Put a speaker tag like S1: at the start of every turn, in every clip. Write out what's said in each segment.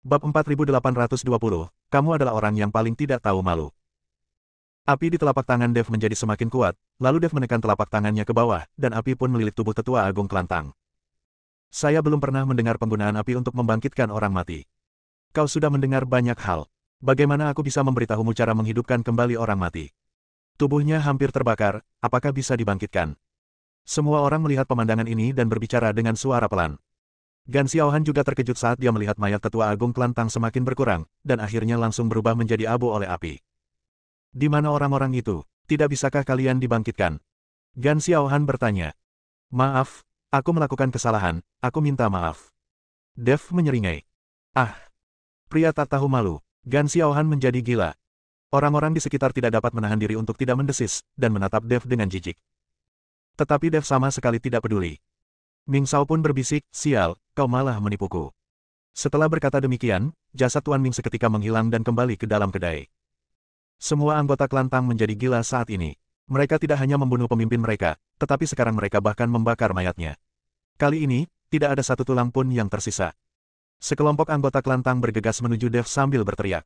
S1: Bab 4820, kamu adalah orang yang paling tidak tahu malu. Api di telapak tangan Dev menjadi semakin kuat, lalu Dev menekan telapak tangannya ke bawah, dan api pun melilit tubuh tetua agung kelantang. Saya belum pernah mendengar penggunaan api untuk membangkitkan orang mati. Kau sudah mendengar banyak hal. Bagaimana aku bisa memberitahumu cara menghidupkan kembali orang mati? Tubuhnya hampir terbakar, apakah bisa dibangkitkan? Semua orang melihat pemandangan ini dan berbicara dengan suara pelan. Gan Xiaohan juga terkejut saat dia melihat mayat tetua agung kelantang semakin berkurang, dan akhirnya langsung berubah menjadi abu oleh api. Di mana orang-orang itu? Tidak bisakah kalian dibangkitkan? Gan Xiaohan bertanya. Maaf, aku melakukan kesalahan, aku minta maaf. Dev menyeringai. Ah, pria tak tahu malu. Gan Xiaohan menjadi gila. Orang-orang di sekitar tidak dapat menahan diri untuk tidak mendesis, dan menatap Dev dengan jijik. Tetapi Dev sama sekali tidak peduli. Ming Shao pun berbisik, sial, kau malah menipuku. Setelah berkata demikian, jasad Tuan Ming seketika menghilang dan kembali ke dalam kedai. Semua anggota kelantang menjadi gila saat ini. Mereka tidak hanya membunuh pemimpin mereka, tetapi sekarang mereka bahkan membakar mayatnya. Kali ini, tidak ada satu tulang pun yang tersisa. Sekelompok anggota kelantang bergegas menuju Dev sambil berteriak.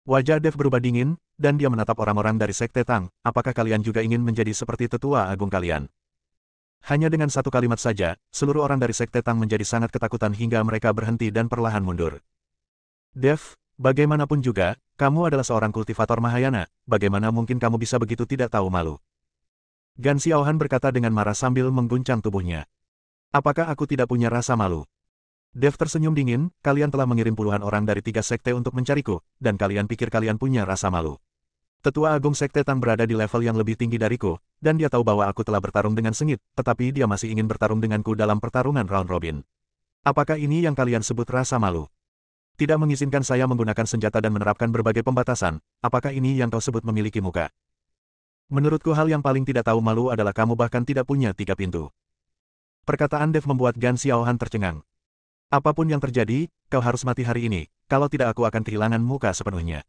S1: Wajah Dev berubah dingin, dan dia menatap orang-orang dari Sekte Tang, apakah kalian juga ingin menjadi seperti tetua agung kalian? Hanya dengan satu kalimat saja, seluruh orang dari Sekte Tang menjadi sangat ketakutan hingga mereka berhenti dan perlahan mundur. Dev, bagaimanapun juga, kamu adalah seorang kultivator Mahayana, bagaimana mungkin kamu bisa begitu tidak tahu malu? Gan Xiaohan berkata dengan marah sambil mengguncang tubuhnya. Apakah aku tidak punya rasa malu? Dev tersenyum dingin, kalian telah mengirim puluhan orang dari 3 sekte untuk mencariku, dan kalian pikir kalian punya rasa malu. Tetua Agung Sekte Tang berada di level yang lebih tinggi dariku, dan dia tahu bahwa aku telah bertarung dengan sengit, tetapi dia masih ingin bertarung denganku dalam pertarungan round robin. Apakah ini yang kalian sebut rasa malu? Tidak mengizinkan saya menggunakan senjata dan menerapkan berbagai pembatasan, apakah ini yang kau sebut memiliki muka? Menurutku hal yang paling tidak tahu malu adalah kamu bahkan tidak punya 3 pintu. Perkataan Dev membuat Gan Xiaohan tercengang. Apapun yang terjadi, kau harus mati hari ini, kalau tidak aku akan kehilangan muka sepenuhnya.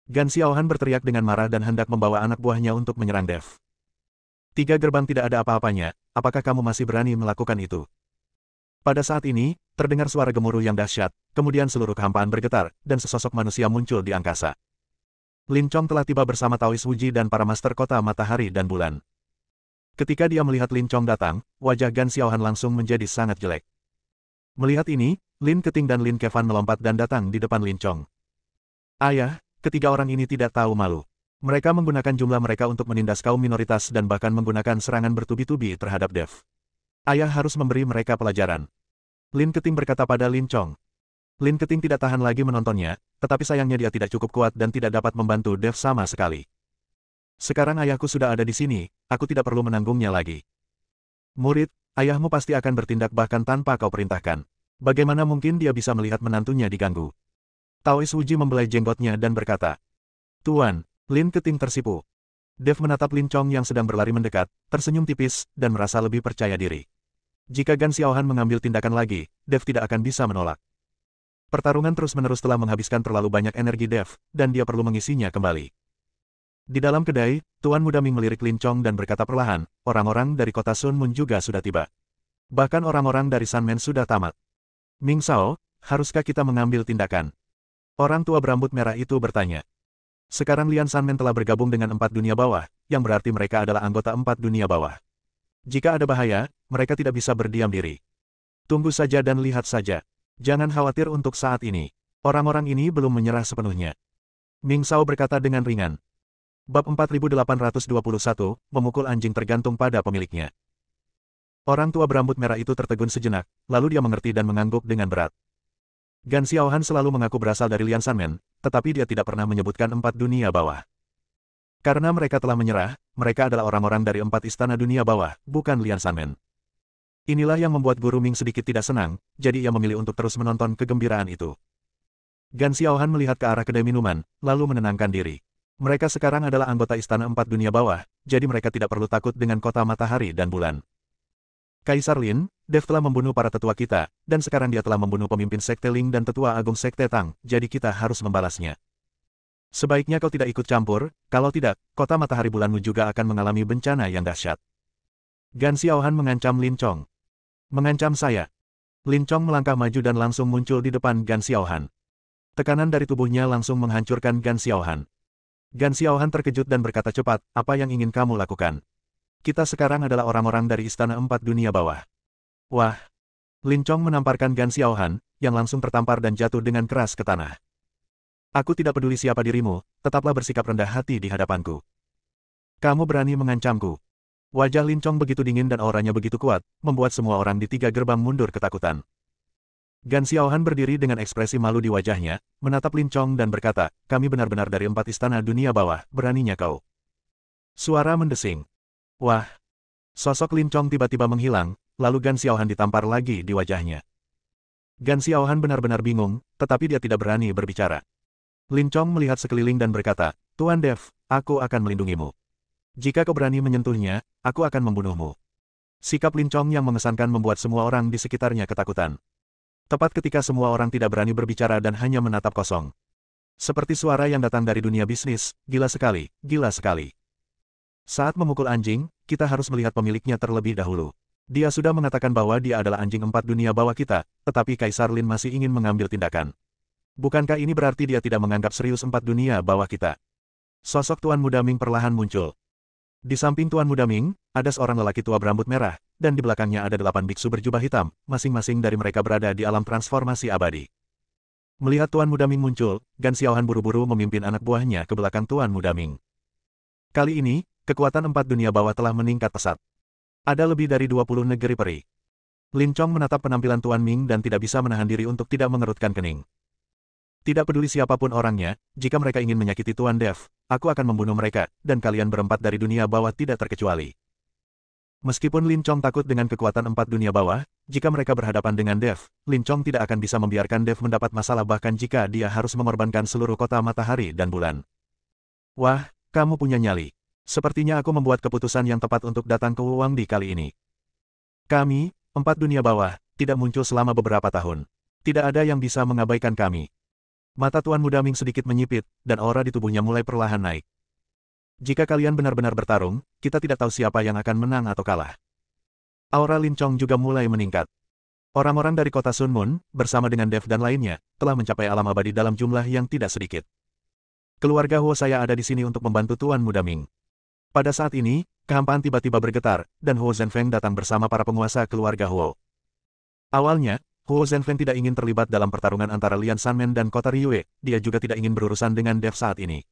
S1: Gan Xiaohan berteriak dengan marah dan hendak membawa anak buahnya untuk menyerang Dev. 3 gerbang tidak ada apa-apanya, apakah kamu masih berani melakukan itu? Pada saat ini, terdengar suara gemuruh yang dahsyat, kemudian seluruh kehampaan bergetar, dan sesosok manusia muncul di angkasa. Lin Chong telah tiba bersama Taoist Wuji dan para master kota matahari dan bulan. Ketika dia melihat Lin Chong datang, wajah Gan Xiaohan langsung menjadi sangat jelek. Melihat ini, Lin Keting dan Lin Kevan melompat dan datang di depan Lin Chong. Ayah, ketiga orang ini tidak tahu malu. Mereka menggunakan jumlah mereka untuk menindas kaum minoritas dan bahkan menggunakan serangan bertubi-tubi terhadap Dev. Ayah harus memberi mereka pelajaran. Lin Keting berkata pada Lin Chong. Lin Keting tidak tahan lagi menontonnya, tetapi sayangnya dia tidak cukup kuat dan tidak dapat membantu Dev sama sekali. Sekarang ayahku sudah ada di sini, aku tidak perlu menanggungnya lagi. Murid, ayahmu pasti akan bertindak bahkan tanpa kau perintahkan. Bagaimana mungkin dia bisa melihat menantunya diganggu? Taoist Wuji membelai jenggotnya dan berkata. Tuan, Lin Keting tersipu. Dev menatap Lin Chong yang sedang berlari mendekat, tersenyum tipis, dan merasa lebih percaya diri. Jika Gan Xiaohan mengambil tindakan lagi, Dev tidak akan bisa menolak. Pertarungan terus-menerus telah menghabiskan terlalu banyak energi Dev, dan dia perlu mengisinya kembali. Di dalam kedai, Tuan Muda Ming melirik Lin Chong dan berkata perlahan, orang-orang dari kota Sun Mun juga sudah tiba. Bahkan orang-orang dari Sunman sudah tamat. Ming Shao, haruskah kita mengambil tindakan? Orang tua berambut merah itu bertanya. Sekarang Lian Sunman telah bergabung dengan 4 dunia bawah, yang berarti mereka adalah anggota 4 dunia bawah. Jika ada bahaya, mereka tidak bisa berdiam diri. Tunggu saja dan lihat saja. Jangan khawatir untuk saat ini. Orang-orang ini belum menyerah sepenuhnya. Ming Shao berkata dengan ringan. Bab 4821, memukul anjing tergantung pada pemiliknya. Orang tua berambut merah itu tertegun sejenak, lalu dia mengerti dan mengangguk dengan berat. Gan Xiaohan selalu mengaku berasal dari Lian Sunman, tetapi dia tidak pernah menyebutkan 4 dunia bawah. Karena mereka telah menyerah, mereka adalah orang-orang dari 4 istana dunia bawah, bukan Lian Sunman. Inilah yang membuat Guru Ming sedikit tidak senang, jadi ia memilih untuk terus menonton kegembiraan itu. Gan Xiaohan melihat ke arah kedai minuman, lalu menenangkan diri. Mereka sekarang adalah anggota istana 4 dunia bawah, jadi mereka tidak perlu takut dengan kota matahari dan bulan. Kaisar Lin, Dev telah membunuh para tetua kita, dan sekarang dia telah membunuh pemimpin Sekte Ling dan tetua agung Sekte Tang, jadi kita harus membalasnya. Sebaiknya kau tidak ikut campur, kalau tidak, kota matahari bulanmu juga akan mengalami bencana yang dahsyat. Gan Xiaohan mengancam Lin Chong. Mengancam saya. Lin Chong melangkah maju dan langsung muncul di depan Gan Xiaohan. Tekanan dari tubuhnya langsung menghancurkan Gan Xiaohan. Gan Xiaohan terkejut dan berkata cepat, apa yang ingin kamu lakukan? Kita sekarang adalah orang-orang dari Istana Empat Dunia Bawah. Wah! Lin Chong menamparkan Gan Xiaohan, yang langsung tertampar dan jatuh dengan keras ke tanah. Aku tidak peduli siapa dirimu, tetaplah bersikap rendah hati di hadapanku. Kamu berani mengancamku. Wajah Lin Chong begitu dingin dan auranya begitu kuat, membuat semua orang di tiga gerbang mundur ketakutan. Gan Xiaohan berdiri dengan ekspresi malu di wajahnya, menatap Lin Chong dan berkata, kami benar-benar dari empat istana dunia bawah, beraninya kau. Suara mendesing. Wah! Sosok Lin Chong tiba-tiba menghilang, lalu Gan Xiaohan ditampar lagi di wajahnya. Gan Xiaohan benar-benar bingung, tetapi dia tidak berani berbicara. Lin Chong melihat sekeliling dan berkata, Tuan Dev, aku akan melindungimu. Jika kau berani menyentuhnya, aku akan membunuhmu. Sikap Lin Chong yang mengesankan membuat semua orang di sekitarnya ketakutan. Tepat ketika semua orang tidak berani berbicara dan hanya menatap kosong. Seperti suara yang datang dari dunia bisnis, gila sekali, gila sekali. Saat memukul anjing, kita harus melihat pemiliknya terlebih dahulu. Dia sudah mengatakan bahwa dia adalah anjing empat dunia bawah kita, tetapi Kaisar Lin masih ingin mengambil tindakan. Bukankah ini berarti dia tidak menganggap serius empat dunia bawah kita? Sosok Tuan Muda Ming perlahan muncul. Di samping Tuan Muda Ming, ada seorang lelaki tua berambut merah, dan di belakangnya ada 8 biksu berjubah hitam, masing-masing dari mereka berada di alam transformasi abadi. Melihat Tuan Muda Ming muncul, Gan Xiaohan buru-buru memimpin anak buahnya ke belakang Tuan Muda Ming. Kali ini, kekuatan empat dunia bawah telah meningkat pesat. Ada lebih dari 20 negeri peri. Lin Chong menatap penampilan Tuan Ming dan tidak bisa menahan diri untuk tidak mengerutkan kening. Tidak peduli siapapun orangnya, jika mereka ingin menyakiti Tuan Dev, aku akan membunuh mereka, dan kalian berempat dari dunia bawah tidak terkecuali. Meskipun Lin Chong takut dengan kekuatan empat dunia bawah, jika mereka berhadapan dengan Dev, Lin Chong tidak akan bisa membiarkan Dev mendapat masalah bahkan jika dia harus mengorbankan seluruh kota matahari dan bulan. Wah, kamu punya nyali. Sepertinya aku membuat keputusan yang tepat untuk datang ke Wuwangdi kali ini. Kami, empat dunia bawah, tidak muncul selama beberapa tahun. Tidak ada yang bisa mengabaikan kami. Mata Tuan Muda Ming sedikit menyipit, dan aura di tubuhnya mulai perlahan naik. Jika kalian benar-benar bertarung, kita tidak tahu siapa yang akan menang atau kalah. Aura Lin Chong juga mulai meningkat. Orang-orang dari kota Sun Moon, bersama dengan Dev dan lainnya, telah mencapai alam abadi dalam jumlah yang tidak sedikit. Keluarga Huo saya ada di sini untuk membantu Tuan Muda Ming. Pada saat ini, kehampaan tiba-tiba bergetar, dan Huo Zhenfeng datang bersama para penguasa keluarga Huo. Awalnya, Huo Zhenfeng tidak ingin terlibat dalam pertarungan antara Lian Sanmen dan kota Riyue, dia juga tidak ingin berurusan dengan Dev saat ini.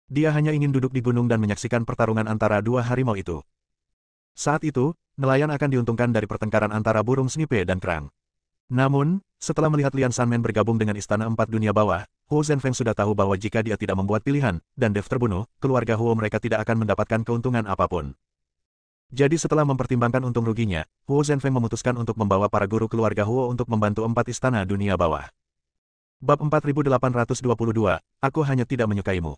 S1: Dia hanya ingin duduk di gunung dan menyaksikan pertarungan antara dua harimau itu. Saat itu, nelayan akan diuntungkan dari pertengkaran antara burung snipe dan kerang. Namun, setelah melihat Lian Sanmen bergabung dengan Istana Empat Dunia Bawah, Huo Zhenfeng sudah tahu bahwa jika dia tidak membuat pilihan, dan Dev terbunuh, keluarga Huo mereka tidak akan mendapatkan keuntungan apapun. Jadi setelah mempertimbangkan untung ruginya, Huo Zhenfeng memutuskan untuk membawa para guru keluarga Huo untuk membantu empat istana dunia bawah. Bab 4822, aku hanya tidak menyukaimu.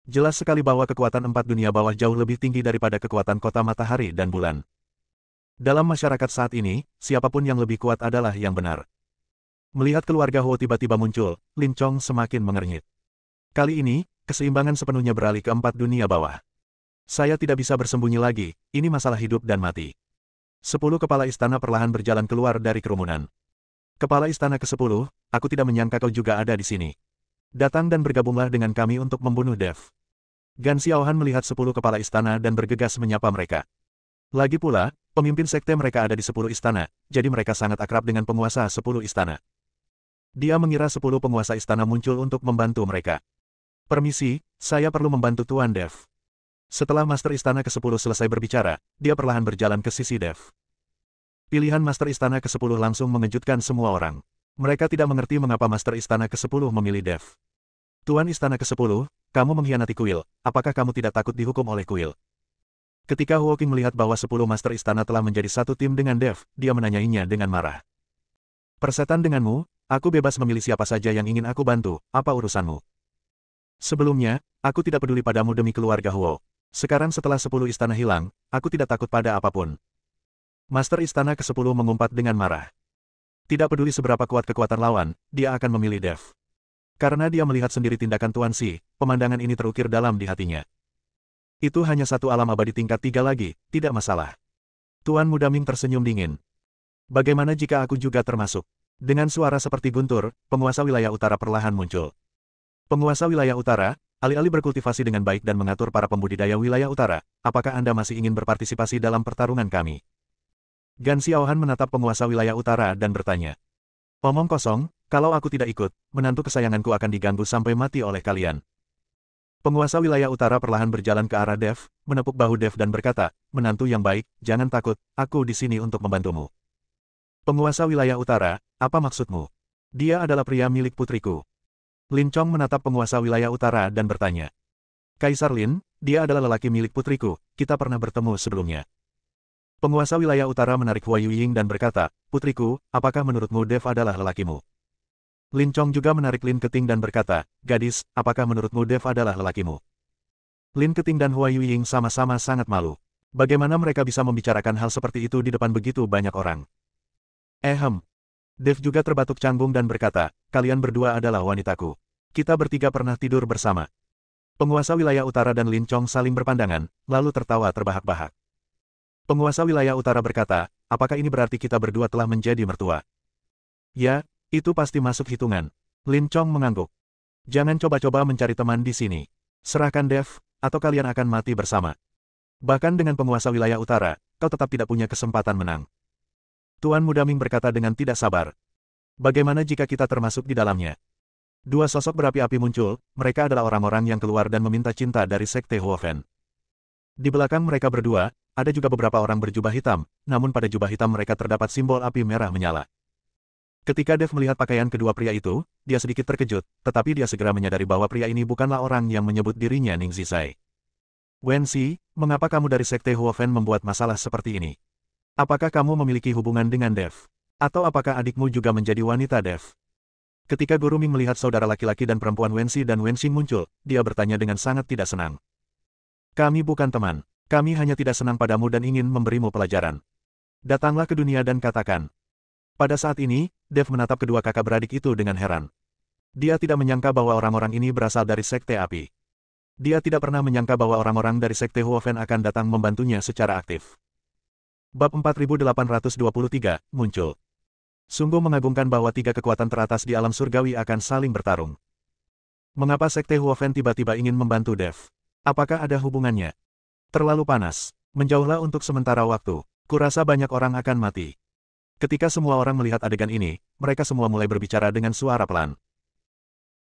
S1: Jelas sekali bahwa kekuatan empat dunia bawah jauh lebih tinggi daripada kekuatan kota matahari dan bulan. Dalam masyarakat saat ini, siapapun yang lebih kuat adalah yang benar. Melihat keluarga Huo tiba-tiba muncul, Lin Chong semakin mengernyit. Kali ini, keseimbangan sepenuhnya beralih ke empat dunia bawah. Saya tidak bisa bersembunyi lagi, ini masalah hidup dan mati. 10 kepala istana perlahan berjalan keluar dari kerumunan. Kepala istana ke-10, aku tidak menyangka kau juga ada di sini. Datang dan bergabunglah dengan kami untuk membunuh Dev. Gan Xiaohan melihat 10 kepala istana dan bergegas menyapa mereka. Lagi pula, pemimpin sekte mereka ada di 10 istana, jadi mereka sangat akrab dengan penguasa 10 istana. Dia mengira 10 penguasa istana muncul untuk membantu mereka. Permisi, saya perlu membantu Tuan Dev. Setelah Master Istana ke-10 selesai berbicara, dia perlahan berjalan ke sisi Dev. Pilihan Master Istana ke-10 langsung mengejutkan semua orang. Mereka tidak mengerti mengapa Master Istana ke-10 memilih Dev. Tuan Istana ke-10, kamu mengkhianati kuil, apakah kamu tidak takut dihukum oleh kuil? Ketika Huo Qing melihat bahwa 10 Master Istana telah menjadi satu tim dengan Dev, dia menanyainya dengan marah. Persetan denganmu, aku bebas memilih siapa saja yang ingin aku bantu, apa urusanmu? Sebelumnya, aku tidak peduli padamu demi keluarga Huo. Sekarang setelah 10 istana hilang, aku tidak takut pada apapun. Master Istana ke-10 mengumpat dengan marah. Tidak peduli seberapa kuat kekuatan lawan, dia akan memilih Dev. Karena dia melihat sendiri tindakan Tuan Si, pemandangan ini terukir dalam di hatinya. Itu hanya satu alam abadi tingkat 3 lagi, tidak masalah. Tuan Muda Ming tersenyum dingin. Bagaimana jika aku juga termasuk? Dengan suara seperti guntur, penguasa wilayah utara perlahan muncul. Penguasa wilayah utara, alih-alih berkultivasi dengan baik dan mengatur para pembudidaya wilayah utara, apakah Anda masih ingin berpartisipasi dalam pertarungan kami? Gan Xiaohan menatap penguasa wilayah utara dan bertanya. Omong kosong, kalau aku tidak ikut, menantu kesayanganku akan diganggu sampai mati oleh kalian. Penguasa wilayah utara perlahan berjalan ke arah Dev, menepuk bahu Dev dan berkata, menantu yang baik, jangan takut, aku di sini untuk membantumu. Penguasa wilayah utara, apa maksudmu? Dia adalah pria milik putriku. Lin Chong menatap penguasa wilayah utara dan bertanya. Kaisar Lin, dia adalah lelaki milik putriku, kita pernah bertemu sebelumnya. Penguasa wilayah utara menarik Hua Yuying dan berkata, putriku, apakah menurutmu Dev adalah lelakimu? Lin Chong juga menarik Lin Keting dan berkata, gadis, apakah menurutmu Dev adalah lelakimu? Lin Keting dan Hua Yuying sama-sama sangat malu. Bagaimana mereka bisa membicarakan hal seperti itu di depan begitu banyak orang? Dev juga terbatuk canggung dan berkata, kalian berdua adalah wanitaku. Kita bertiga pernah tidur bersama. Penguasa wilayah utara dan Lin Chong saling berpandangan, lalu tertawa terbahak-bahak. Penguasa wilayah utara berkata, apakah ini berarti kita berdua telah menjadi mertua? Ya, itu pasti masuk hitungan. Lin Chong mengangguk. Jangan coba-coba mencari teman di sini. Serahkan Dev, atau kalian akan mati bersama. Bahkan dengan penguasa wilayah utara, kau tetap tidak punya kesempatan menang. Tuan Muda Ming berkata dengan tidak sabar. Bagaimana jika kita termasuk di dalamnya? Dua sosok berapi-api muncul, mereka adalah orang-orang yang keluar dan meminta cinta dari Sekte Huofen. Di belakang mereka berdua, ada juga beberapa orang berjubah hitam, namun pada jubah hitam mereka terdapat simbol api merah menyala. Ketika Dev melihat pakaian kedua pria itu, dia sedikit terkejut, tetapi dia segera menyadari bahwa pria ini bukanlah orang yang menyebut dirinya Ning Zisai. Wenxi, mengapa kamu dari Sekte Huofen membuat masalah seperti ini? Apakah kamu memiliki hubungan dengan Dev? Atau apakah adikmu juga menjadi wanita Dev? Ketika Guru Ming melihat saudara laki-laki dan perempuan Wenxi dan Wenxing muncul, dia bertanya dengan sangat tidak senang. Kami bukan teman. Kami hanya tidak senang padamu dan ingin memberimu pelajaran. Datanglah ke dunia dan katakan. Pada saat ini, Dev menatap kedua kakak beradik itu dengan heran. Dia tidak menyangka bahwa orang-orang ini berasal dari Sekte Api. Dia tidak pernah menyangka bahwa orang-orang dari Sekte Huofen akan datang membantunya secara aktif. Bab 4823, muncul. Sungguh mengagumkan bahwa tiga kekuatan teratas di alam surgawi akan saling bertarung. Mengapa Sekte Huofen tiba-tiba ingin membantu Dev? Apakah ada hubungannya? Terlalu panas. Menjauhlah untuk sementara waktu. Kurasa banyak orang akan mati. Ketika semua orang melihat adegan ini, mereka semua mulai berbicara dengan suara pelan.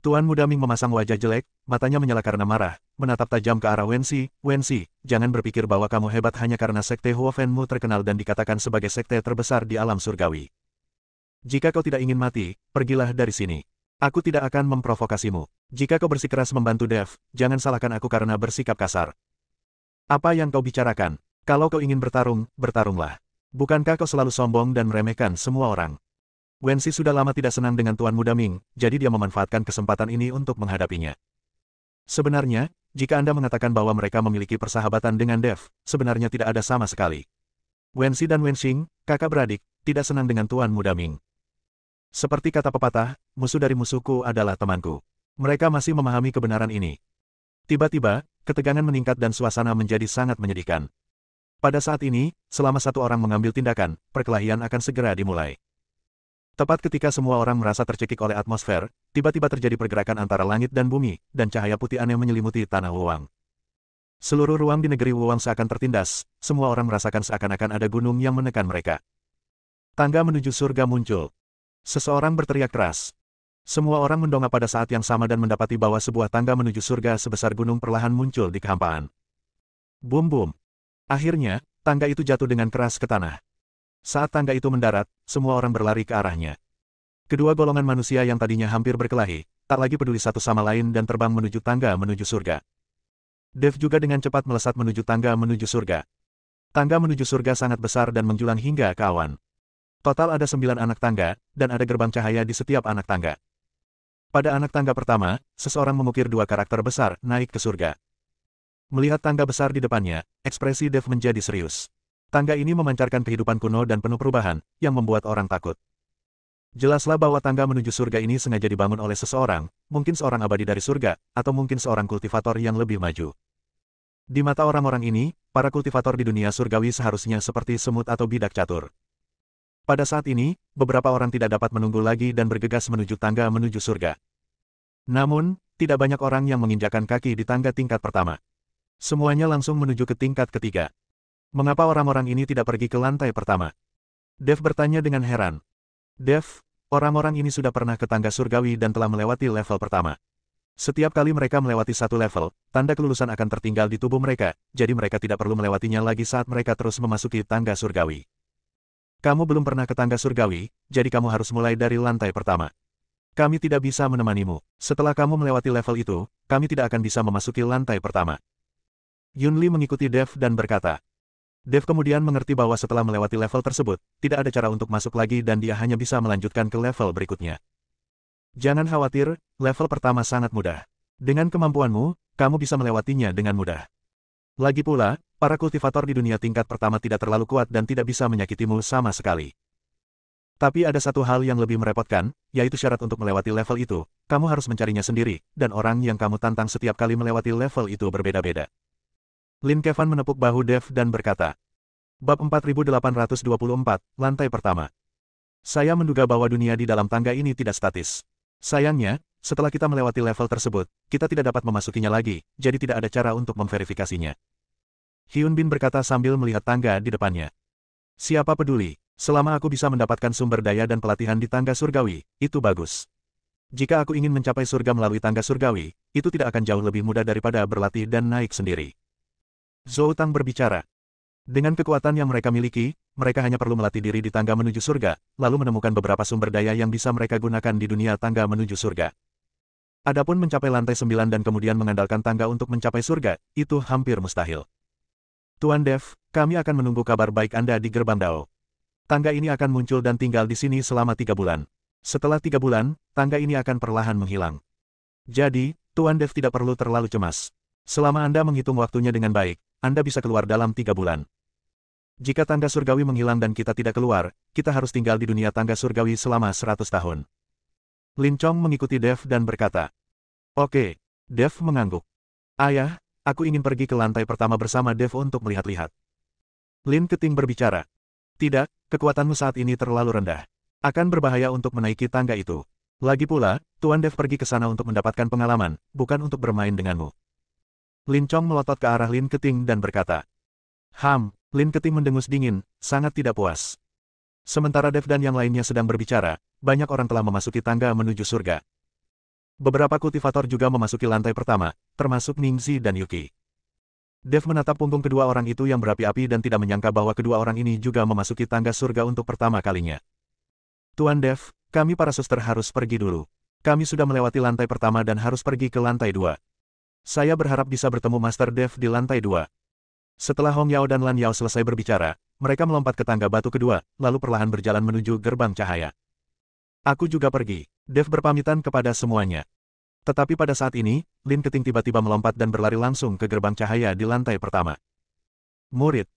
S1: Tuan Muda Ming memasang wajah jelek, matanya menyala karena marah, menatap tajam ke arah Wenxi. Wenxi, jangan berpikir bahwa kamu hebat hanya karena Sekte Huofenmu terkenal dan dikatakan sebagai sekte terbesar di alam surgawi. Jika kau tidak ingin mati, pergilah dari sini. Aku tidak akan memprovokasimu. Jika kau bersikeras membantu Dev, jangan salahkan aku karena bersikap kasar. Apa yang kau bicarakan? Kalau kau ingin bertarung, bertarunglah. Bukankah kau selalu sombong dan meremehkan semua orang? Wenxi sudah lama tidak senang dengan Tuan Muda Ming, jadi dia memanfaatkan kesempatan ini untuk menghadapinya. Sebenarnya, jika Anda mengatakan bahwa mereka memiliki persahabatan dengan Dev, sebenarnya tidak ada sama sekali. Wenxi dan Wenxing, kakak beradik, tidak senang dengan Tuan Muda Ming. Seperti kata pepatah, musuh dari musuhku adalah temanku. Mereka masih memahami kebenaran ini. Tiba-tiba, ketegangan meningkat dan suasana menjadi sangat menyedihkan. Pada saat ini, selama satu orang mengambil tindakan, perkelahian akan segera dimulai. Tepat ketika semua orang merasa tercekik oleh atmosfer, tiba-tiba terjadi pergerakan antara langit dan bumi, dan cahaya putih aneh menyelimuti tanah Wuwang. Seluruh ruang di negeri Wuwang seakan tertindas, semua orang merasakan seakan-akan ada gunung yang menekan mereka. Tangga menuju surga muncul. Seseorang berteriak keras. Semua orang mendongak pada saat yang sama dan mendapati bahwa sebuah tangga menuju surga sebesar gunung perlahan muncul di kehampaan. Bum-bum. Akhirnya, tangga itu jatuh dengan keras ke tanah. Saat tangga itu mendarat, semua orang berlari ke arahnya. Kedua golongan manusia yang tadinya hampir berkelahi, tak lagi peduli satu sama lain dan terbang menuju tangga menuju surga. Dev juga dengan cepat melesat menuju tangga menuju surga. Tangga menuju surga sangat besar dan menjulang hingga ke awan. Total ada 9 anak tangga, dan ada gerbang cahaya di setiap anak tangga. Pada anak tangga pertama, seseorang mengukir dua karakter besar naik ke surga. Melihat tangga besar di depannya, ekspresi Dev menjadi serius. Tangga ini memancarkan kehidupan kuno dan penuh perubahan, yang membuat orang takut. Jelaslah bahwa tangga menuju surga ini sengaja dibangun oleh seseorang, mungkin seorang abadi dari surga, atau mungkin seorang kultivator yang lebih maju. Di mata orang-orang ini, para kultivator di dunia surgawi seharusnya seperti semut atau bidak catur. Pada saat ini, beberapa orang tidak dapat menunggu lagi dan bergegas menuju tangga menuju surga. Namun, tidak banyak orang yang menginjakkan kaki di tangga tingkat pertama. Semuanya langsung menuju ke tingkat ketiga. Mengapa orang-orang ini tidak pergi ke lantai pertama? Dev bertanya dengan heran. Dev, orang-orang ini sudah pernah ke tangga surgawi dan telah melewati level pertama. Setiap kali mereka melewati satu level, tanda kelulusan akan tertinggal di tubuh mereka, jadi mereka tidak perlu melewatinya lagi saat mereka terus memasuki tangga surgawi. Kamu belum pernah ke tangga surgawi, jadi kamu harus mulai dari lantai pertama. Kami tidak bisa menemanimu. Setelah kamu melewati level itu, kami tidak akan bisa memasuki lantai pertama. Yunli mengikuti Dev dan berkata. Dev kemudian mengerti bahwa setelah melewati level tersebut, tidak ada cara untuk masuk lagi dan dia hanya bisa melanjutkan ke level berikutnya. Jangan khawatir, level pertama sangat mudah. Dengan kemampuanmu, kamu bisa melewatinya dengan mudah. Lagi pula, para kultivator di dunia tingkat pertama tidak terlalu kuat dan tidak bisa menyakitimu sama sekali. Tapi ada satu hal yang lebih merepotkan, yaitu syarat untuk melewati level itu, kamu harus mencarinya sendiri, dan orang yang kamu tantang setiap kali melewati level itu berbeda-beda. Lin Kevan menepuk bahu Dev dan berkata. Bab 4824, lantai pertama. Saya menduga bahwa dunia di dalam tangga ini tidak statis. Sayangnya, setelah kita melewati level tersebut, kita tidak dapat memasukinya lagi, jadi tidak ada cara untuk memverifikasinya. Hyun Bin berkata sambil melihat tangga di depannya. Siapa peduli, selama aku bisa mendapatkan sumber daya dan pelatihan di tangga surgawi, itu bagus. Jika aku ingin mencapai surga melalui tangga surgawi, itu tidak akan jauh lebih mudah daripada berlatih dan naik sendiri. Zhou Tang berbicara. Dengan kekuatan yang mereka miliki, mereka hanya perlu melatih diri di tangga menuju surga, lalu menemukan beberapa sumber daya yang bisa mereka gunakan di dunia tangga menuju surga. Adapun mencapai lantai 9 dan kemudian mengandalkan tangga untuk mencapai surga, itu hampir mustahil. Tuan Dev, kami akan menunggu kabar baik Anda di gerbang Dao. Tangga ini akan muncul dan tinggal di sini selama 3 bulan. Setelah 3 bulan, tangga ini akan perlahan menghilang. Jadi, Tuan Dev tidak perlu terlalu cemas. Selama Anda menghitung waktunya dengan baik, Anda bisa keluar dalam 3 bulan. Jika tangga surgawi menghilang dan kita tidak keluar, kita harus tinggal di dunia tangga surgawi selama 100 tahun. Lin Chong mengikuti Dev dan berkata. Oke, Dev mengangguk. Ayah, aku ingin pergi ke lantai pertama bersama Dev untuk melihat-lihat. Lin Keting berbicara. Tidak, kekuatanmu saat ini terlalu rendah. Akan berbahaya untuk menaiki tangga itu. Lagi pula, Tuan Dev pergi ke sana untuk mendapatkan pengalaman, bukan untuk bermain denganmu. Lin Chong melotot ke arah Lin Keting dan berkata. Lin Keting mendengus dingin, sangat tidak puas. Sementara Dev dan yang lainnya sedang berbicara, banyak orang telah memasuki tangga menuju surga. Beberapa kultivator juga memasuki lantai pertama, termasuk Ningxi dan Yuki. Dev menatap punggung kedua orang itu yang berapi-api dan tidak menyangka bahwa kedua orang ini juga memasuki tangga surga untuk pertama kalinya. Tuan Dev, kami para suster harus pergi dulu. Kami sudah melewati lantai pertama dan harus pergi ke lantai 2. Saya berharap bisa bertemu Master Dev di lantai 2. Setelah Hong Yao dan Lan Yao selesai berbicara, mereka melompat ke tangga batu kedua, lalu perlahan berjalan menuju gerbang cahaya. Aku juga pergi. Dev berpamitan kepada semuanya. Tetapi pada saat ini, Lin Keting tiba-tiba melompat dan berlari langsung ke gerbang cahaya di lantai pertama. Murid.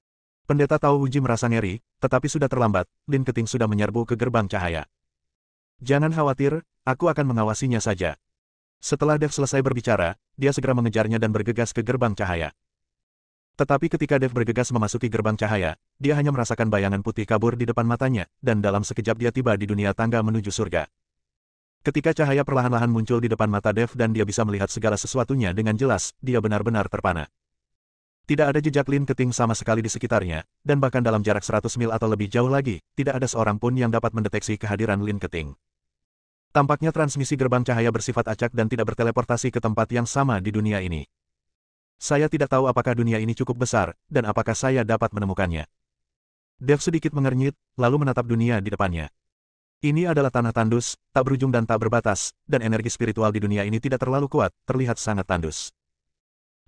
S1: Pendeta Tao Uji merasa ngeri, tetapi sudah terlambat, Lin Keting sudah menyerbu ke gerbang cahaya. Jangan khawatir, aku akan mengawasinya saja. Setelah Dev selesai berbicara, dia segera mengejarnya dan bergegas ke gerbang cahaya. Tetapi ketika Dev bergegas memasuki gerbang cahaya, dia hanya merasakan bayangan putih kabur di depan matanya, dan dalam sekejap dia tiba di dunia tangga menuju surga. Ketika cahaya perlahan-lahan muncul di depan mata Dev dan dia bisa melihat segala sesuatunya dengan jelas, dia benar-benar terpana. Tidak ada jejak Lin Keting sama sekali di sekitarnya, dan bahkan dalam jarak 100 mil atau lebih jauh lagi, tidak ada seorang pun yang dapat mendeteksi kehadiran Lin Keting. Tampaknya transmisi gerbang cahaya bersifat acak dan tidak berteleportasi ke tempat yang sama di dunia ini. Saya tidak tahu apakah dunia ini cukup besar, dan apakah saya dapat menemukannya. Dev sedikit mengernyit, lalu menatap dunia di depannya. Ini adalah tanah tandus, tak berujung dan tak berbatas, dan energi spiritual di dunia ini tidak terlalu kuat, terlihat sangat tandus.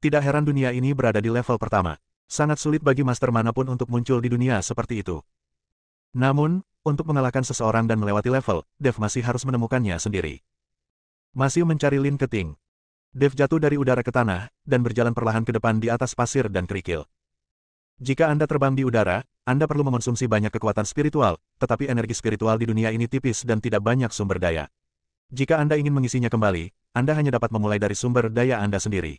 S1: Tidak heran dunia ini berada di level pertama. Sangat sulit bagi master manapun untuk muncul di dunia seperti itu. Namun, untuk mengalahkan seseorang dan melewati level, Dev masih harus menemukannya sendiri. Masih mencari Lin Keting. Dev jatuh dari udara ke tanah, dan berjalan perlahan ke depan di atas pasir dan kerikil. Jika Anda terbang di udara, Anda perlu mengonsumsi banyak kekuatan spiritual, tetapi energi spiritual di dunia ini tipis dan tidak banyak sumber daya. Jika Anda ingin mengisinya kembali, Anda hanya dapat memulai dari sumber daya Anda sendiri.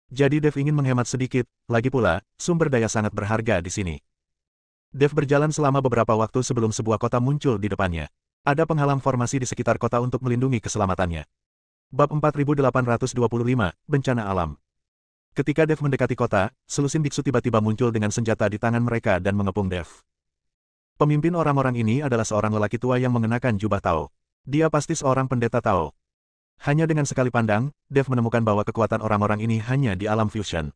S1: Jadi Dev ingin menghemat sedikit, lagi pula, sumber daya sangat berharga di sini. Dev berjalan selama beberapa waktu sebelum sebuah kota muncul di depannya. Ada penghalang formasi di sekitar kota untuk melindungi keselamatannya. Bab 4825, Bencana Alam. Ketika Dev mendekati kota, selusin biksu tiba-tiba muncul dengan senjata di tangan mereka dan mengepung Dev. Pemimpin orang-orang ini adalah seorang lelaki tua yang mengenakan jubah Tao. Dia pasti seorang pendeta Tao. Hanya dengan sekali pandang, Dev menemukan bahwa kekuatan orang-orang ini hanya di alam fusion.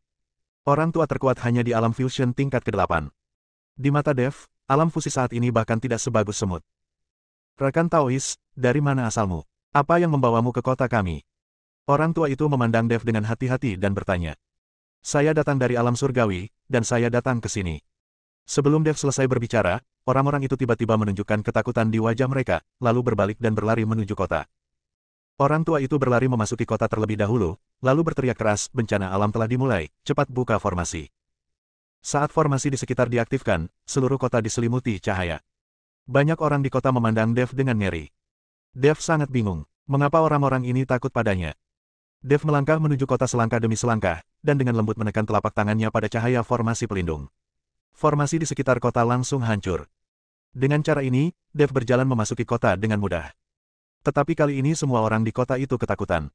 S1: Orang tua terkuat hanya di alam fusion tingkat ke-8. Di mata Dev, alam fusi saat ini bahkan tidak sebagus semut. Rekan Taois, dari mana asalmu? Apa yang membawamu ke kota kami? Orang tua itu memandang Dev dengan hati-hati dan bertanya. Saya datang dari alam surgawi, dan saya datang ke sini. Sebelum Dev selesai berbicara, orang-orang itu tiba-tiba menunjukkan ketakutan di wajah mereka, lalu berbalik dan berlari menuju kota. Orang tua itu berlari memasuki kota terlebih dahulu, lalu berteriak keras, bencana alam telah dimulai, cepat buka formasi. Saat formasi di sekitar diaktifkan, seluruh kota diselimuti cahaya. Banyak orang di kota memandang Dev dengan ngeri. Dev sangat bingung, mengapa orang-orang ini takut padanya. Dev melangkah menuju kota selangkah demi selangkah, dan dengan lembut menekan telapak tangannya pada cahaya formasi pelindung. Formasi di sekitar kota langsung hancur. Dengan cara ini, Dev berjalan memasuki kota dengan mudah. Tetapi kali ini semua orang di kota itu ketakutan.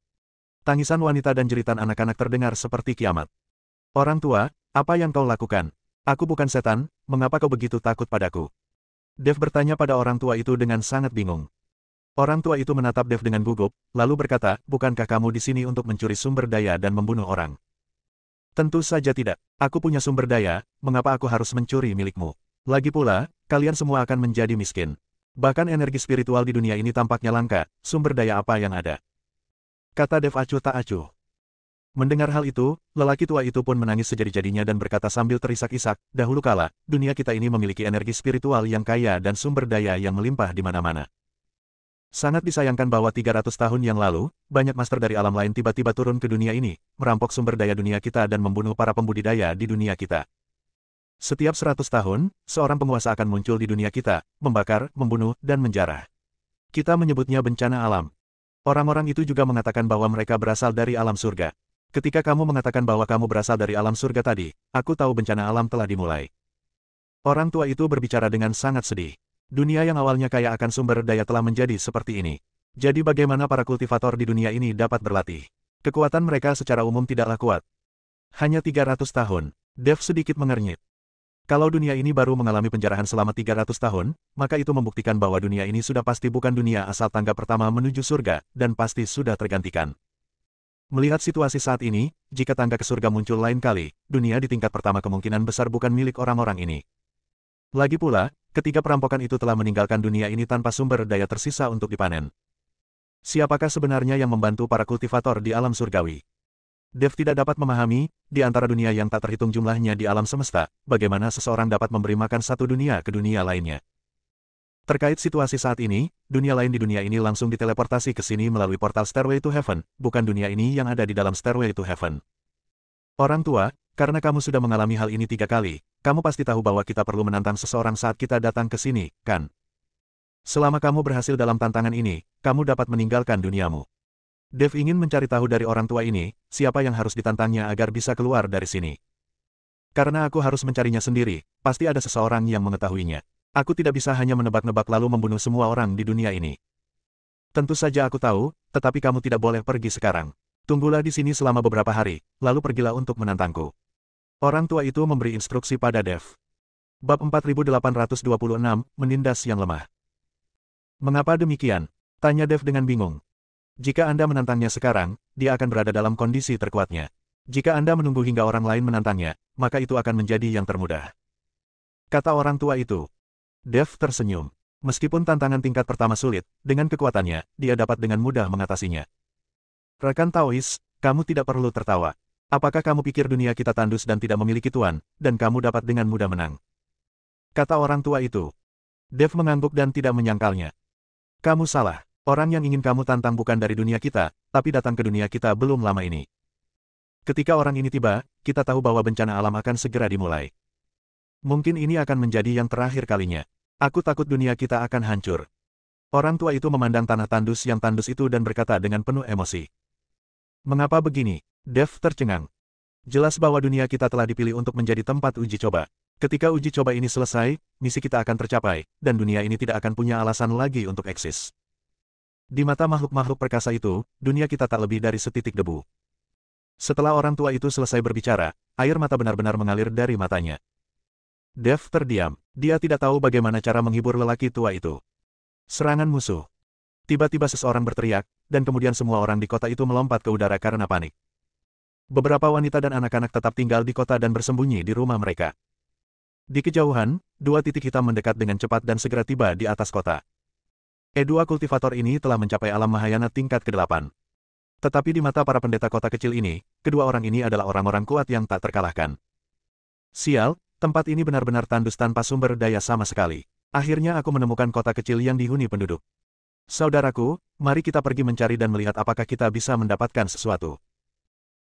S1: Tangisan wanita dan jeritan anak-anak terdengar seperti kiamat. Orang tua, apa yang kau lakukan? Aku bukan setan, mengapa kau begitu takut padaku? Dev bertanya pada orang tua itu dengan sangat bingung. Orang tua itu menatap Dev dengan gugup, lalu berkata, bukankah kamu di sini untuk mencuri sumber daya dan membunuh orang? Tentu saja tidak. Aku punya sumber daya, mengapa aku harus mencuri milikmu? Lagi pula, kalian semua akan menjadi miskin. Bahkan energi spiritual di dunia ini tampaknya langka, sumber daya apa yang ada? Kata Dev acuh tak acuh. Mendengar hal itu, lelaki tua itu pun menangis sejadi-jadinya dan berkata sambil terisak-isak, dahulu kala, dunia kita ini memiliki energi spiritual yang kaya dan sumber daya yang melimpah di mana-mana. Sangat disayangkan bahwa 300 tahun yang lalu, banyak master dari alam lain tiba-tiba turun ke dunia ini, merampok sumber daya dunia kita dan membunuh para pembudidaya di dunia kita. Setiap 100 tahun, seorang penguasa akan muncul di dunia kita, membakar, membunuh, dan menjarah. Kita menyebutnya bencana alam. Orang-orang itu juga mengatakan bahwa mereka berasal dari alam surga. Ketika kamu mengatakan bahwa kamu berasal dari alam surga tadi, aku tahu bencana alam telah dimulai. Orang tua itu berbicara dengan sangat sedih. Dunia yang awalnya kaya akan sumber daya telah menjadi seperti ini. Jadi bagaimana para kultivator di dunia ini dapat berlatih? Kekuatan mereka secara umum tidaklah kuat. Hanya 300 tahun. Dev sedikit mengernyit. Kalau dunia ini baru mengalami penjarahan selama 300 tahun, maka itu membuktikan bahwa dunia ini sudah pasti bukan dunia asal tangga pertama menuju surga, dan pasti sudah tergantikan. Melihat situasi saat ini, jika tangga ke surga muncul lain kali, dunia di tingkat pertama kemungkinan besar bukan milik orang-orang ini. Lagi pula, ketika perampokan itu telah meninggalkan dunia ini tanpa sumber daya tersisa untuk dipanen. Siapakah sebenarnya yang membantu para kultivator di alam surgawi? Dev tidak dapat memahami, di antara dunia yang tak terhitung jumlahnya di alam semesta, bagaimana seseorang dapat memberi makan satu dunia ke dunia lainnya. Terkait situasi saat ini, dunia lain di dunia ini langsung diteleportasi ke sini melalui portal Stairway to Heaven, bukan dunia ini yang ada di dalam Stairway to Heaven. Orang tua, karena kamu sudah mengalami hal ini 3 kali, kamu pasti tahu bahwa kita perlu menantang seseorang saat kita datang ke sini, kan? Selama kamu berhasil dalam tantangan ini, kamu dapat meninggalkan duniamu. Dev ingin mencari tahu dari orang tua ini, siapa yang harus ditantangnya agar bisa keluar dari sini. Karena aku harus mencarinya sendiri, pasti ada seseorang yang mengetahuinya. Aku tidak bisa hanya menebak-nebak lalu membunuh semua orang di dunia ini. Tentu saja aku tahu, tetapi kamu tidak boleh pergi sekarang. Tunggulah di sini selama beberapa hari, lalu pergilah untuk menantangku. Orang tua itu memberi instruksi pada Dev. Bab 4826, Menindas yang lemah. Mengapa demikian? Tanya Dev dengan bingung. Jika Anda menantangnya sekarang, dia akan berada dalam kondisi terkuatnya. Jika Anda menunggu hingga orang lain menantangnya, maka itu akan menjadi yang termudah. Kata orang tua itu. Dev tersenyum. Meskipun tantangan tingkat pertama sulit, dengan kekuatannya, dia dapat dengan mudah mengatasinya. Rekan Taois, kamu tidak perlu tertawa. Apakah kamu pikir dunia kita tandus dan tidak memiliki tuan, dan kamu dapat dengan mudah menang? Kata orang tua itu. Dev mengangguk dan tidak menyangkalnya. Kamu salah. Orang yang ingin kamu tantang bukan dari dunia kita, tapi datang ke dunia kita belum lama ini. Ketika orang ini tiba, kita tahu bahwa bencana alam akan segera dimulai. Mungkin ini akan menjadi yang terakhir kalinya. Aku takut dunia kita akan hancur. Orang tua itu memandang tanah tandus yang tandus itu dan berkata dengan penuh emosi. Mengapa begini? Dev tercengang. Jelas bahwa dunia kita telah dipilih untuk menjadi tempat uji coba. Ketika uji coba ini selesai, misi kita akan tercapai, dan dunia ini tidak akan punya alasan lagi untuk eksis. Di mata makhluk-makhluk perkasa itu, dunia kita tak lebih dari setitik debu. Setelah orang tua itu selesai berbicara, air mata benar-benar mengalir dari matanya. Dev terdiam. Dia tidak tahu bagaimana cara menghibur lelaki tua itu. Serangan musuh. Tiba-tiba seseorang berteriak, dan kemudian semua orang di kota itu melompat ke udara karena panik. Beberapa wanita dan anak-anak tetap tinggal di kota dan bersembunyi di rumah mereka. Di kejauhan, dua titik hitam mendekat dengan cepat dan segera tiba di atas kota. Dua kultivator ini telah mencapai alam Mahayana tingkat ke-8. Tetapi di mata para pendeta kota kecil ini, kedua orang ini adalah orang-orang kuat yang tak terkalahkan. Sial, tempat ini benar-benar tandus tanpa sumber daya sama sekali. Akhirnya aku menemukan kota kecil yang dihuni penduduk. Saudaraku, mari kita pergi mencari dan melihat apakah kita bisa mendapatkan sesuatu.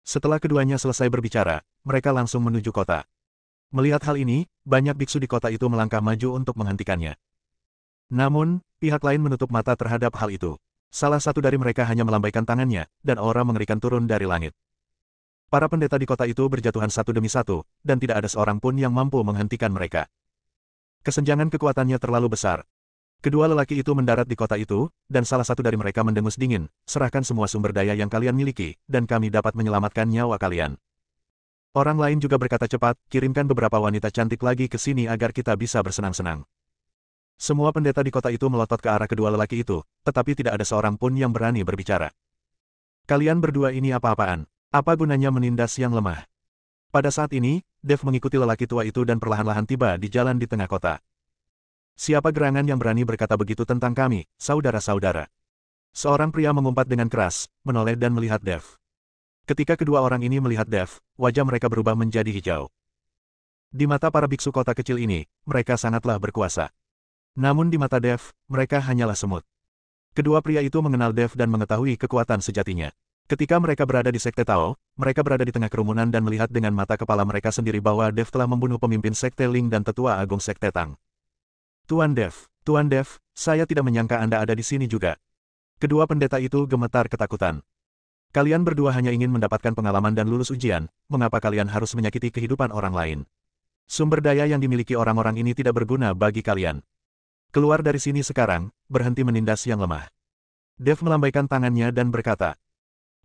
S1: Setelah keduanya selesai berbicara, mereka langsung menuju kota. Melihat hal ini, banyak biksu di kota itu melangkah maju untuk menghentikannya. Namun, pihak lain menutup mata terhadap hal itu. Salah satu dari mereka hanya melambaikan tangannya, dan aura mengerikan turun dari langit. Para pendeta di kota itu berjatuhan satu demi satu, dan tidak ada seorang pun yang mampu menghentikan mereka. Kesenjangan kekuatannya terlalu besar. Kedua lelaki itu mendarat di kota itu, dan salah satu dari mereka mendengus dingin, serahkan semua sumber daya yang kalian miliki, dan kami dapat menyelamatkan nyawa kalian. Orang lain juga berkata cepat, kirimkan beberapa wanita cantik lagi ke sini agar kita bisa bersenang-senang. Semua pendeta di kota itu melotot ke arah kedua lelaki itu, tetapi tidak ada seorang pun yang berani berbicara. Kalian berdua ini apa-apaan? Apa gunanya menindas yang lemah? Pada saat ini, Dev mengikuti lelaki tua itu dan perlahan-lahan tiba di jalan di tengah kota. Siapa gerangan yang berani berkata begitu tentang kami, saudara-saudara? Seorang pria mengumpat dengan keras, menoleh dan melihat Dev. Ketika kedua orang ini melihat Dev, wajah mereka berubah menjadi hijau. Di mata para biksu kota kecil ini, mereka sangatlah berkuasa. Namun di mata Dev, mereka hanyalah semut. Kedua pria itu mengenal Dev dan mengetahui kekuatan sejatinya. Ketika mereka berada di Sekte Tao, mereka berada di tengah kerumunan dan melihat dengan mata kepala mereka sendiri bahwa Dev telah membunuh pemimpin Sekte Ling dan Tetua Agung Sekte Tang. Tuan Dev, saya tidak menyangka Anda ada di sini juga. Kedua pendeta itu gemetar ketakutan. Kalian berdua hanya ingin mendapatkan pengalaman dan lulus ujian, mengapa kalian harus menyakiti kehidupan orang lain? Sumber daya yang dimiliki orang-orang ini tidak berguna bagi kalian. Keluar dari sini sekarang, berhenti menindas yang lemah. Dev melambaikan tangannya dan berkata.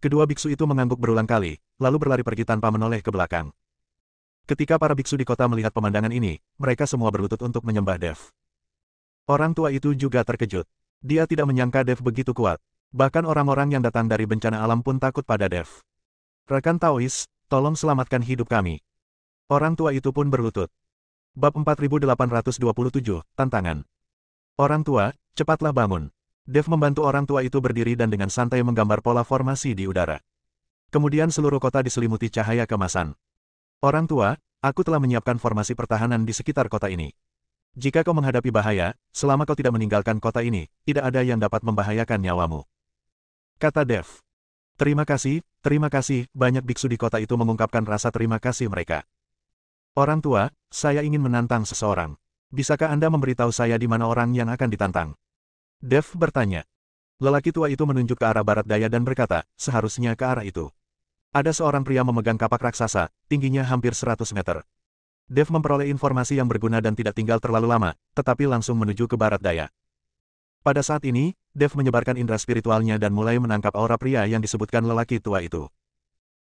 S1: Kedua biksu itu mengangguk berulang kali, lalu berlari pergi tanpa menoleh ke belakang. Ketika para biksu di kota melihat pemandangan ini, mereka semua berlutut untuk menyembah Dev. Orang tua itu juga terkejut. Dia tidak menyangka Dev begitu kuat. Bahkan orang-orang yang datang dari bencana alam pun takut pada Dev. Rekan Taois, tolong selamatkan hidup kami. Orang tua itu pun berlutut. Bab 4827, Tantangan. Orang tua, cepatlah bangun. Dev membantu orang tua itu berdiri dan dengan santai menggambar pola formasi di udara. Kemudian seluruh kota diselimuti cahaya kemasan. Orang tua, aku telah menyiapkan formasi pertahanan di sekitar kota ini. Jika kau menghadapi bahaya, selama kau tidak meninggalkan kota ini, tidak ada yang dapat membahayakan nyawamu. Kata Dev. Terima kasih, banyak biksu di kota itu mengungkapkan rasa terima kasih mereka. Orang tua, saya ingin menantang seseorang. Bisakah Anda memberitahu saya di mana orang yang akan ditantang? Dev bertanya. Lelaki tua itu menunjuk ke arah barat daya dan berkata, seharusnya ke arah itu. Ada seorang pria memegang kapak raksasa, tingginya hampir 100 meter. Dev memperoleh informasi yang berguna dan tidak tinggal terlalu lama, tetapi langsung menuju ke barat daya. Pada saat ini, Dev menyebarkan indera spiritualnya dan mulai menangkap aura pria yang disebutkan lelaki tua itu.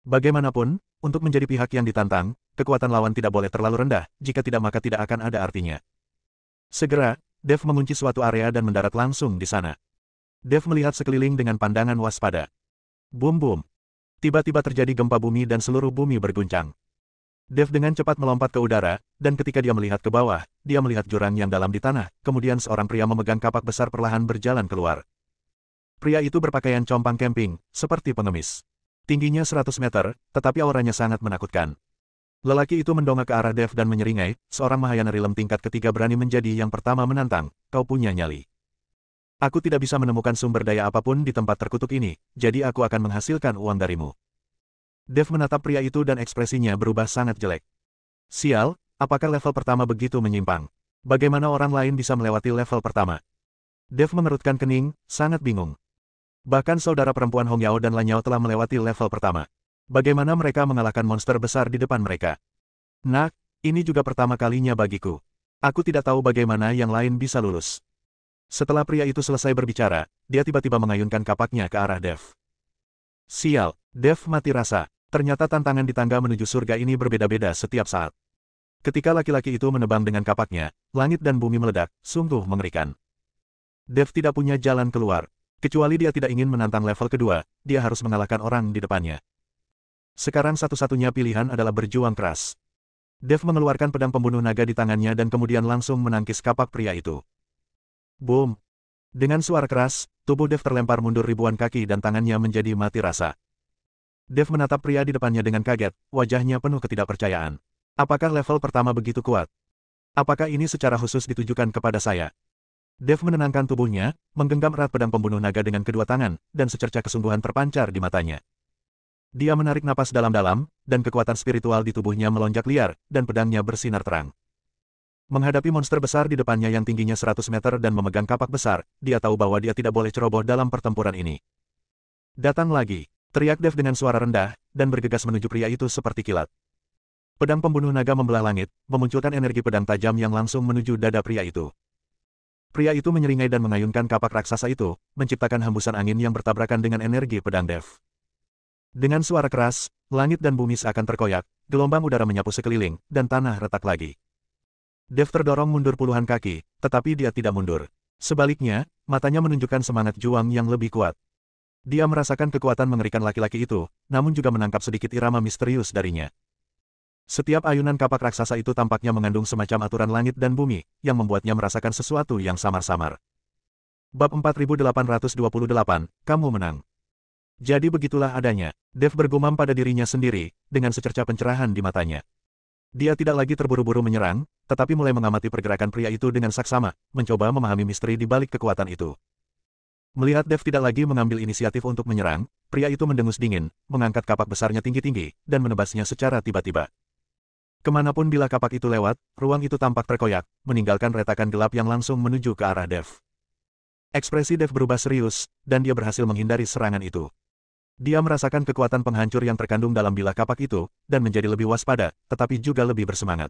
S1: Bagaimanapun, untuk menjadi pihak yang ditantang, kekuatan lawan tidak boleh terlalu rendah, jika tidak maka tidak akan ada artinya. Segera, Dev mengunci suatu area dan mendarat langsung di sana. Dev melihat sekeliling dengan pandangan waspada. Boom. Tiba-tiba terjadi gempa bumi dan seluruh bumi berguncang. Dev dengan cepat melompat ke udara, dan ketika dia melihat ke bawah, dia melihat jurang yang dalam di tanah, kemudian seorang pria memegang kapak besar perlahan berjalan keluar. Pria itu berpakaian compang camping, seperti pengemis. Tingginya 100 meter, tetapi auranya sangat menakutkan. Lelaki itu mendongak ke arah Dev dan menyeringai, seorang Mahayana Realm tingkat ketiga berani menjadi yang pertama menantang, kau punya nyali. Aku tidak bisa menemukan sumber daya apapun di tempat terkutuk ini, jadi aku akan menghasilkan uang darimu. Dev menatap pria itu dan ekspresinya berubah sangat jelek. Sial, apakah level pertama begitu menyimpang? Bagaimana orang lain bisa melewati level pertama? Dev mengerutkan kening, sangat bingung. Bahkan saudara perempuan Hong Yao dan Lan Yao telah melewati level pertama. Bagaimana mereka mengalahkan monster besar di depan mereka? Nah, Ini juga pertama kalinya bagiku. Aku tidak tahu bagaimana yang lain bisa lulus. Setelah pria itu selesai berbicara, dia tiba-tiba mengayunkan kapaknya ke arah Dev. Sial, Dev mati rasa. Ternyata tantangan di tangga menuju surga ini berbeda-beda setiap saat. Ketika laki-laki itu menebang dengan kapaknya, langit dan bumi meledak, sungguh mengerikan. Dev tidak punya jalan keluar. Kecuali dia tidak ingin menantang level kedua, dia harus mengalahkan orang di depannya. Sekarang satu-satunya pilihan adalah berjuang keras. Dev mengeluarkan pedang pembunuh naga di tangannya dan kemudian langsung menangkis kapak pria itu. Boom! Dengan suara keras, tubuh Dev terlempar mundur ribuan kaki dan tangannya menjadi mati rasa. Dev menatap pria di depannya dengan kaget, wajahnya penuh ketidakpercayaan. Apakah level pertama begitu kuat? Apakah ini secara khusus ditujukan kepada saya? Dev menenangkan tubuhnya, menggenggam erat pedang pembunuh naga dengan kedua tangan, dan secercah kesungguhan terpancar di matanya. Dia menarik napas dalam-dalam, dan kekuatan spiritual di tubuhnya melonjak liar, dan pedangnya bersinar terang. Menghadapi monster besar di depannya yang tingginya 100 meter dan memegang kapak besar, dia tahu bahwa dia tidak boleh ceroboh dalam pertempuran ini. Datang lagi, teriak Dev dengan suara rendah, dan bergegas menuju pria itu seperti kilat. Pedang pembunuh naga membelah langit, memunculkan energi pedang tajam yang langsung menuju dada pria itu. Pria itu menyeringai dan mengayunkan kapak raksasa itu, menciptakan hembusan angin yang bertabrakan dengan energi pedang Dev. Dengan suara keras, langit dan bumi seakan terkoyak, gelombang udara menyapu sekeliling, dan tanah retak lagi. Dev terdorong mundur puluhan kaki, tetapi dia tidak mundur. Sebaliknya, matanya menunjukkan semangat juang yang lebih kuat. Dia merasakan kekuatan mengerikan laki-laki itu, namun juga menangkap sedikit irama misterius darinya. Setiap ayunan kapak raksasa itu tampaknya mengandung semacam aturan langit dan bumi, yang membuatnya merasakan sesuatu yang samar-samar. Bab 4828, kamu menang. Jadi begitulah adanya, Dev bergumam pada dirinya sendiri, dengan secercah pencerahan di matanya. Dia tidak lagi terburu-buru menyerang, tetapi mulai mengamati pergerakan pria itu dengan saksama, mencoba memahami misteri di balik kekuatan itu. Melihat Dev tidak lagi mengambil inisiatif untuk menyerang, pria itu mendengus dingin, mengangkat kapak besarnya tinggi-tinggi, dan menebasnya secara tiba-tiba. Kemanapun bila kapak itu lewat, ruang itu tampak terkoyak, meninggalkan retakan gelap yang langsung menuju ke arah Dev. Ekspresi Dev berubah serius, dan dia berhasil menghindari serangan itu. Dia merasakan kekuatan penghancur yang terkandung dalam bilah kapak itu, dan menjadi lebih waspada, tetapi juga lebih bersemangat.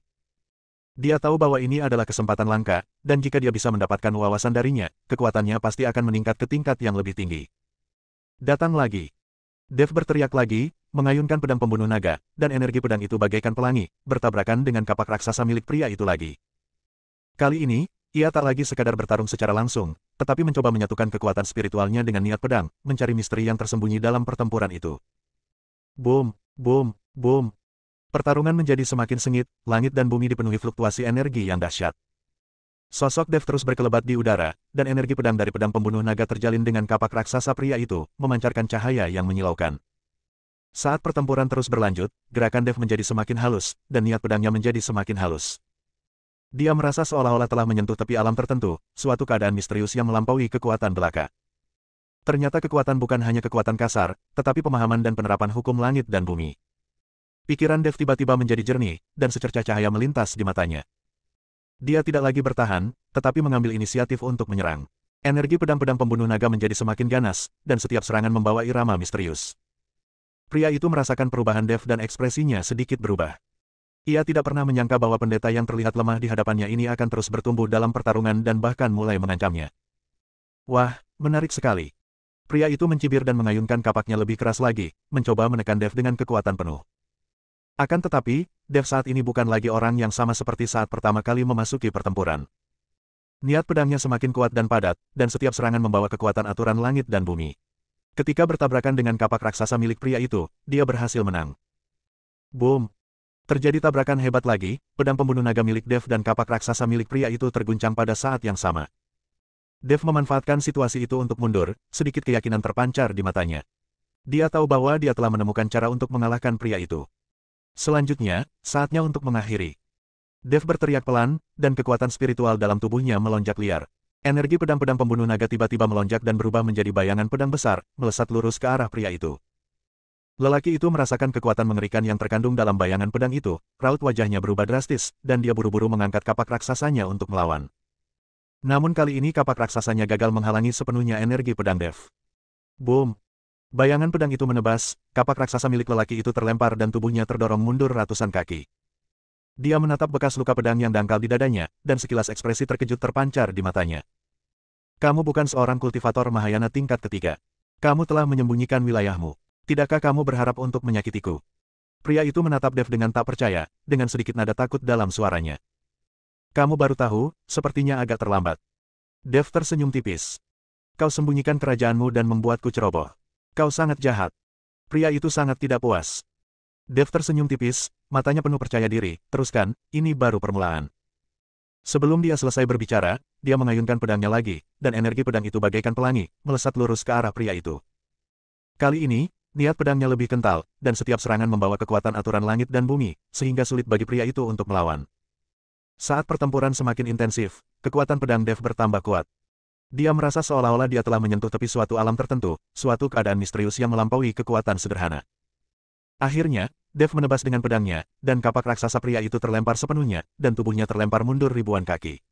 S1: Dia tahu bahwa ini adalah kesempatan langka, dan jika dia bisa mendapatkan wawasan darinya, kekuatannya pasti akan meningkat ke tingkat yang lebih tinggi. Datang lagi. Dev berteriak lagi, mengayunkan pedang pembunuh naga, dan energi pedang itu bagaikan pelangi, bertabrakan dengan kapak raksasa milik pria itu lagi. Kali ini, ia tak lagi sekadar bertarung secara langsung, tetapi mencoba menyatukan kekuatan spiritualnya dengan niat pedang, mencari misteri yang tersembunyi dalam pertempuran itu. Boom, boom, boom. Pertarungan menjadi semakin sengit, langit dan bumi dipenuhi fluktuasi energi yang dahsyat. Sosok Dev terus berkelebat di udara, dan energi pedang dari pedang pembunuh naga terjalin dengan kapak raksasa pria itu, memancarkan cahaya yang menyilaukan. Saat pertempuran terus berlanjut, gerakan Dev menjadi semakin halus, dan niat pedangnya menjadi semakin halus. Dia merasa seolah-olah telah menyentuh tepi alam tertentu, suatu keadaan misterius yang melampaui kekuatan belaka. Ternyata kekuatan bukan hanya kekuatan kasar, tetapi pemahaman dan penerapan hukum langit dan bumi. Pikiran Dev tiba-tiba menjadi jernih, dan secercah cahaya melintas di matanya. Dia tidak lagi bertahan, tetapi mengambil inisiatif untuk menyerang. Energi pedang-pedang pembunuh naga menjadi semakin ganas, dan setiap serangan membawa irama misterius. Pria itu merasakan perubahan Dev dan ekspresinya sedikit berubah. Ia tidak pernah menyangka bahwa pendeta yang terlihat lemah di hadapannya ini akan terus bertumbuh dalam pertarungan dan bahkan mulai mengancamnya. Wah, menarik sekali. Pria itu mencibir dan mengayunkan kapaknya lebih keras lagi, mencoba menekan Dev dengan kekuatan penuh. Akan tetapi, Dev saat ini bukan lagi orang yang sama seperti saat pertama kali memasuki pertempuran. Niat pedangnya semakin kuat dan padat, dan setiap serangan membawa kekuatan aturan langit dan bumi. Ketika bertabrakan dengan kapak raksasa milik pria itu, dia berhasil menang. Boom! Terjadi tabrakan hebat lagi, pedang pembunuh naga milik Dev dan kapak raksasa milik pria itu terguncang pada saat yang sama. Dev memanfaatkan situasi itu untuk mundur, sedikit keyakinan terpancar di matanya. Dia tahu bahwa dia telah menemukan cara untuk mengalahkan pria itu. Selanjutnya, saatnya untuk mengakhiri. Dev berteriak pelan, dan kekuatan spiritual dalam tubuhnya melonjak liar. Energi pedang-pedang pembunuh naga tiba-tiba melonjak dan berubah menjadi bayangan pedang besar, melesat lurus ke arah pria itu. Lelaki itu merasakan kekuatan mengerikan yang terkandung dalam bayangan pedang itu, raut wajahnya berubah drastis, dan dia buru-buru mengangkat kapak raksasanya untuk melawan. Namun kali ini kapak raksasanya gagal menghalangi sepenuhnya energi pedang Dev. Boom! Bayangan pedang itu menebas, kapak raksasa milik lelaki itu terlempar dan tubuhnya terdorong mundur ratusan kaki. Dia menatap bekas luka pedang yang dangkal di dadanya, dan sekilas ekspresi terkejut terpancar di matanya. Kamu bukan seorang kultivator Mahayana tingkat ketiga. Kamu telah menyembunyikan wilayahmu. Tidakkah kamu berharap untuk menyakitiku? Pria itu menatap Dev dengan tak percaya, dengan sedikit nada takut dalam suaranya. Kamu baru tahu, sepertinya agak terlambat. Dev tersenyum tipis. Kau sembunyikan kerajaanmu dan membuatku ceroboh. Kau sangat jahat. Pria itu sangat tidak puas. Dev tersenyum tipis, matanya penuh percaya diri. Teruskan, ini baru permulaan. Sebelum dia selesai berbicara, dia mengayunkan pedangnya lagi, dan energi pedang itu bagaikan pelangi, melesat lurus ke arah pria itu. Kali ini, niat pedangnya lebih kental, dan setiap serangan membawa kekuatan aturan langit dan bumi, sehingga sulit bagi pria itu untuk melawan. Saat pertempuran semakin intensif, kekuatan pedang Dev bertambah kuat. Dia merasa seolah-olah dia telah menyentuh tepi suatu alam tertentu, suatu keadaan misterius yang melampaui kekuatan sederhana. Akhirnya, Dev menebas dengan pedangnya, dan kapak raksasa pria itu terlempar sepenuhnya, dan tubuhnya terlempar mundur ribuan kaki.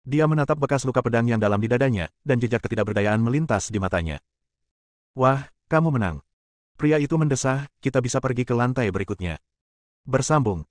S1: Dia menatap bekas luka pedang yang dalam di dadanya, dan jejak ketidakberdayaan melintas di matanya. Wah, kamu menang. Pria itu mendesah, kita bisa pergi ke lantai berikutnya. Bersambung.